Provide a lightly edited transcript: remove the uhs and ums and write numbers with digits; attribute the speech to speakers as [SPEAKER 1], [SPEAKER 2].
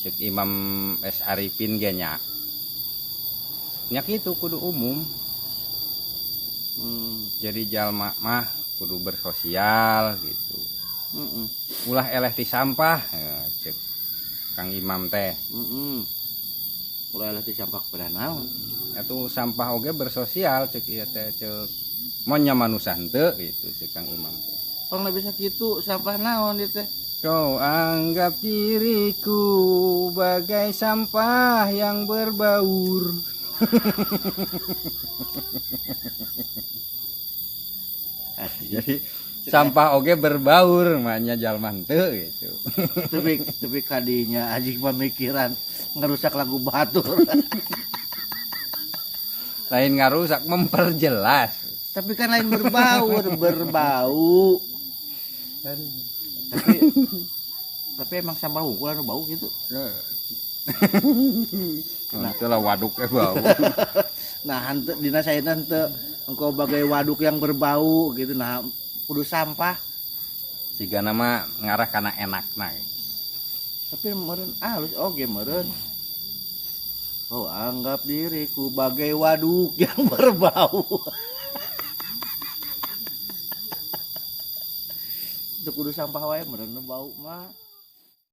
[SPEAKER 1] Cek Imam S. Arifin ge nya. Nya kitu kudu umum. Jadi jalma mah kudu bersosial gitu. Ulah eleh ti sampah cek Kang Imam teh.
[SPEAKER 2] Ulah eleh ti sampah kepada naon?
[SPEAKER 1] Atuh sampah oge bersosial cek ieu teh cek mun nya manusia henteu gitu cek Kang Imam teh.
[SPEAKER 2] Orang bisa kitu sampah naon ieu teh?
[SPEAKER 1] Kau anggap diriku bagai sampah yang berbaur. Jadi sampah oge berbaur makanya jalma henteu gitu.
[SPEAKER 2] Tapi kadinya anjing pemikiran ngerusak lagu batur.
[SPEAKER 1] Lain ngarusak memperjelas.
[SPEAKER 2] Tapi kan lain berbaur, berbau. Tapi emang sampah hukul anu bau gitu.
[SPEAKER 1] Nah, itulah waduknya bau.
[SPEAKER 2] Nah, henteu dina saena henteu engkau bagai waduk yang berbau gitu. Nah, kudu sampah.
[SPEAKER 1] Siga nama ngarah kana enakna.
[SPEAKER 2] Tapi meureun alus oge meureun. Oh, anggap diriku bagai waduk yang berbau. Itu kudu sampah wae meureun bau mah.